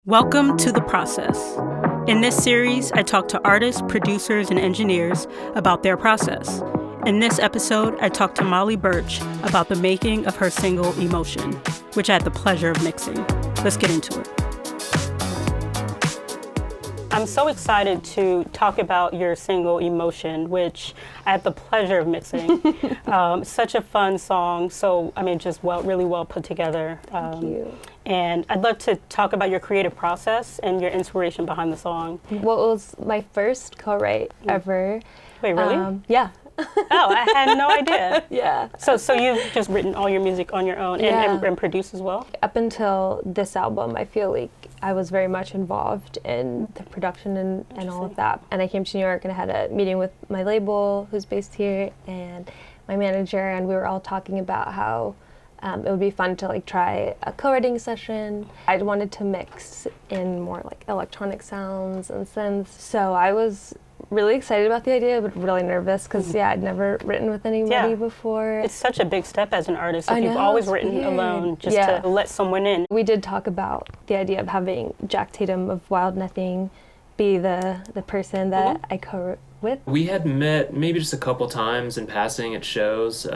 Welcome to The Process. In this series, I talk to artists, producers, and engineers about their process. In this episode, I talk to Molly Burch about the making of her single, Emotion, which I had the pleasure of mixing. Let's get into it. I'm so excited to talk about your single, Emotion, which I had the pleasure of mixing. Such a fun song. So, just really well put together. Thank you. And I'd love to talk about your creative process and your inspiration behind the song. Well, it was my first co-write ever. Wait, really? Yeah. Oh, I had no idea. Yeah. So you've just written all your music on your own and produced as well? Up until this album, I feel like I was very much involved in the production and all of that. And I came to New York and I had a meeting with my label, who's based here, and my manager, and we were all talking about how it would be fun to try a co-writing session. I wanted to mix in more electronic sounds and synths. So I was really excited about the idea, but really nervous because I'd never written with anybody before. It's such a big step as an artist. If you've always written alone, just to let someone in. We did talk about the idea of having Jack Tatum of Wild Nothing be the person that I co-wrote with. We had met maybe just a couple times in passing at shows,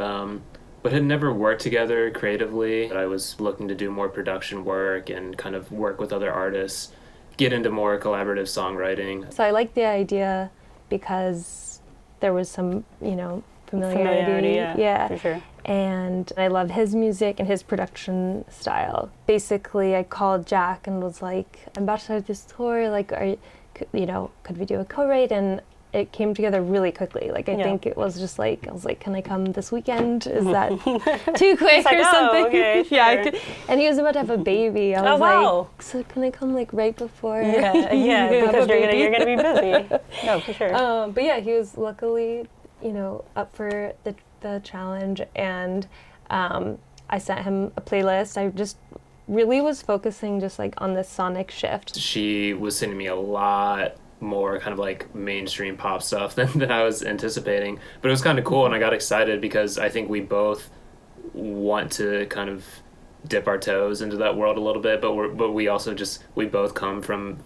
but had never worked together creatively. I was looking to do more production work and kind of work with other artists, get into more collaborative songwriting. So I liked the idea because there was some, familiarity. Yeah, for sure. And I love his music and his production style. Basically, I called Jack and was like, I'm about to start this tour, could we do a co-write? And it came together really quickly. I think it was just I was like, can I come this weekend? Is that too quick or something? Oh, okay, sure. Yeah, and he was about to have a baby. I was like, so can I come right before? Yeah, because you're gonna be busy. No, for sure. But yeah, he was luckily, up for the challenge, and I sent him a playlist. I just really was focusing just on the sonic shift. She was sending me a lot more kind of mainstream pop stuff than I was anticipating, but it was kind of cool, and I got excited because I think we both want to kind of dip our toes into that world a little bit, but we also we both come from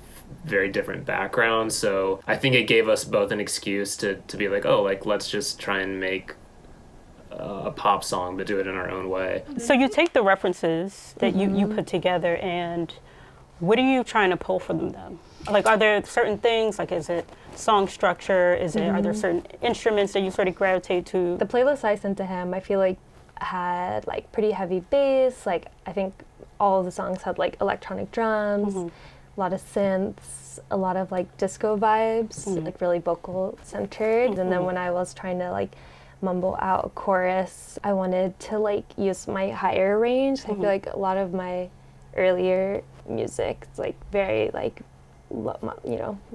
very different backgrounds, so I think it gave us both an excuse to be let's just try and make a pop song but do it in our own way. So you take the references that you put together, and what are you trying to pull from them? Are there certain things, is it song structure? Are there certain instruments that you sort of gravitate to? The playlist I sent to him, I feel had pretty heavy bass. I think all of the songs had electronic drums, a lot of synths, a lot of disco vibes, really vocal centered. And then when I was trying to mumble out a chorus, I wanted to use my higher range. I feel a lot of my earlier music, it's very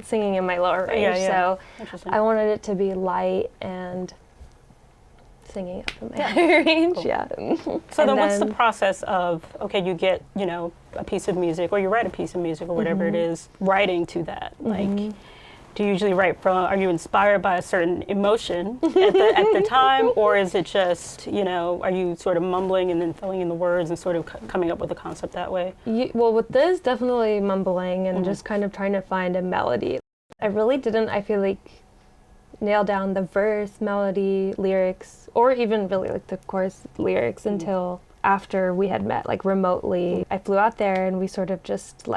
singing in my lower range. So I wanted it to be light and singing up in my higher range. Cool. Yeah. So then what's the process of, you get, a piece of music, or you write a piece of music or whatever it is, writing to that? Do you usually write are you inspired by a certain emotion at the time, or is it just, are you sort of mumbling and then filling in the words and sort of coming up with a concept that way? Well, with this, definitely mumbling and just kind of trying to find a melody. I really didn't, I feel nail down the verse, melody, lyrics, or even really the chorus lyrics until after we had met remotely. I flew out there and we sort of just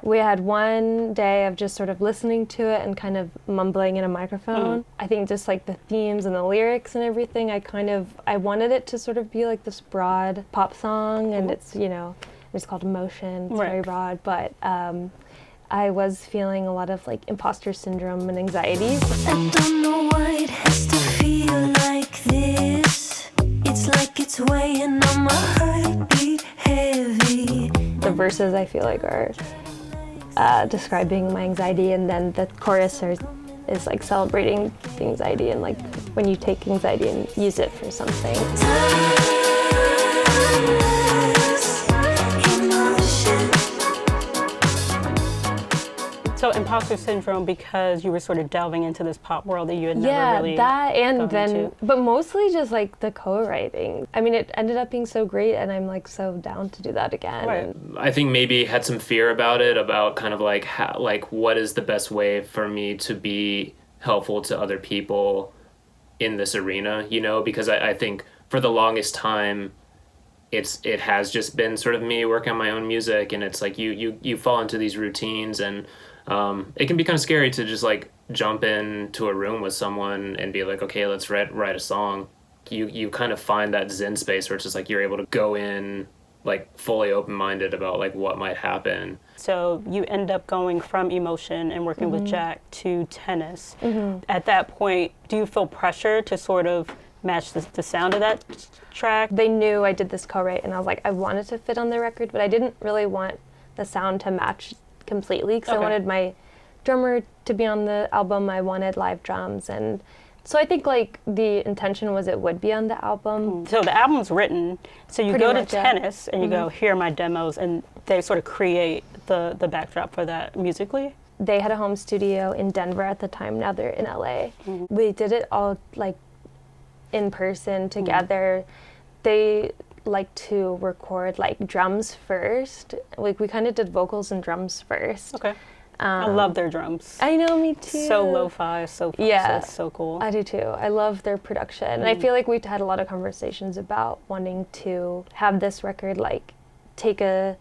we had one day of just sort of listening to it and kind of mumbling in a microphone. I think just the themes and the lyrics and everything, I wanted it to sort of be this broad pop song, and it's, it's called Emotion, it's very broad, but I was feeling a lot of imposter syndrome and anxiety. I don't know why it has to feel like this. It's like it's weighing on my heartbeat heavy. The verses I feel are describing my anxiety, and then the chorus is celebrating the anxiety and when you take anxiety and use it for something. So imposter syndrome because you were sort of delving into this pop world that you had never really that and gone then into. but mostly just like the co-writing. I mean, it ended up being so great, and I'm like so down to do that again. Right. And I think maybe had some fear about it, about kind of like how, like what is the best way for me to be helpful to other people in this arena, you know, because I think for the longest time it has just been sort of me working on my own music, and it's like you fall into these routines, and it can be kind of scary to just like jump into a room with someone and be like, okay, let's write a song. You kind of find that zen space where it's just like you're able to go in like fully open-minded about like what might happen. So you end up going from Emotion and working with Jack to Tennis. At that point, do you feel pressure to sort of match the sound of that track? they knew I did this co-write, and I was like, I wanted to fit on the record, but I didn't really want the sound to match completely, because I Okay. wanted my drummer to be on the album. I wanted live drums, and so I think like the intention was it would be on the album. So the album's written, so you Pretty go much, to yeah. Tennis and you go, here are my demos, and they sort of create the backdrop for that musically? They had a home studio in Denver at the time. Now they're in LA. We did it all like in person together. They like to record like drums first. Like we kind of did vocals and drums first. Okay. I love their drums. I know, me too. So lo-fi, so fun, Yeah. so it's so cool. I do too. I love their production. And I feel like we've had a lot of conversations about wanting to have this record like take a,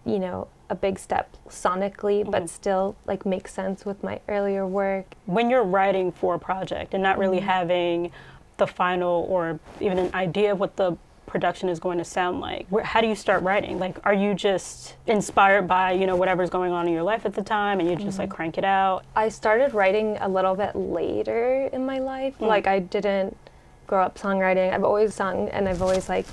you know, a big step sonically, but still like make sense with my earlier work. When you're writing for a project and not really having the final or even an idea of what the production is going to sound like, how do you start writing? Like, are you just inspired by, you know, whatever's going on in your life at the time and you just like crank it out? I started writing a little bit later in my life. Like I didn't grow up songwriting. I've always sung, and I've always like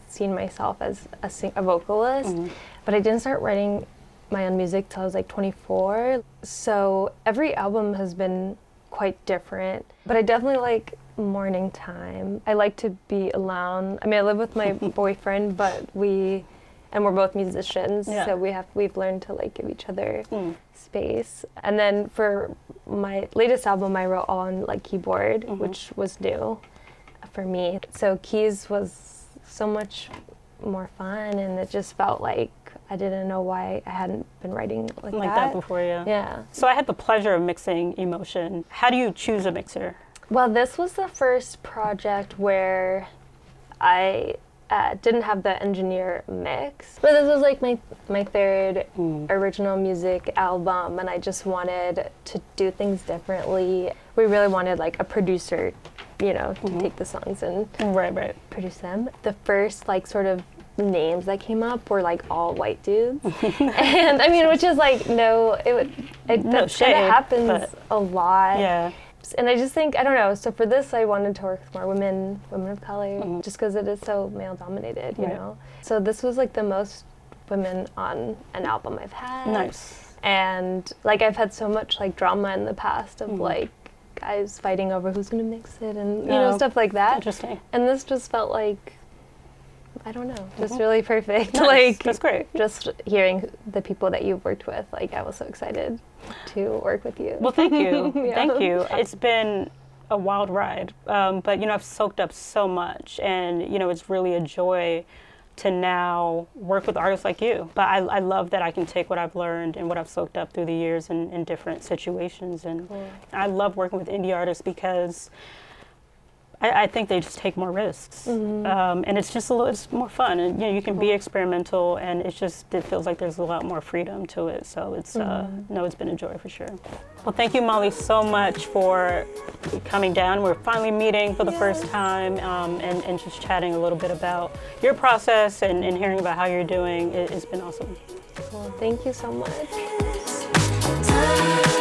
seen myself as a vocalist, but I didn't start writing my own music till I was like 24. So every album has been quite different, but I definitely like morning time. I like to be alone. I mean, I live with my boyfriend, but we're both musicians, Yeah. so we've learned to like give each other space. And then for my latest album, I wrote all on like keyboard, which was new for me. So keys was so much more fun, and it just felt like I didn't know why I hadn't been writing like That before, yeah. Yeah. So I had the pleasure of mixing Emotion. How do you choose a mixer? Well, this was the first project where I didn't have the engineer mix. But this was like my third original music album, and I just wanted to do things differently. We really wanted like a producer, you know, to take the songs and Right. produce them. The first like sort of names that came up were like all white dudes. And I mean, which is like, no that shade, kind of happens but- a lot. Yeah. And I just think, I don't know, so for this I wanted to work with more women of color, just because it is so male dominated, you Right. know. So this was like the most women on an album I've had. Nice. And like I've had so much like drama in the past of like guys fighting over who's gonna mix it and you know, Oh, stuff like that. Interesting. And this just felt like, I don't know, just really perfect. Nice. Like That's great. just hearing the people that you've worked with, like I was so excited to work with you. Well, thank you. Yeah. Thank you. It's been a wild ride, but you know, I've soaked up so much, and you know, it's really a joy to now work with artists like you. But I love that I can take what I've learned and what I've soaked up through the years in different situations, and I love working with indie artists because I think they just take more risks, and it's just it's more fun, and you know, you can be experimental, and it feels like there's a lot more freedom to it. So it's it's been a joy for sure. Well, thank you, Molly, so much for coming down. We're finally meeting for the first time, and just chatting a little bit about your process and hearing about how you're doing. It's been awesome. Well, thank you so much. Time.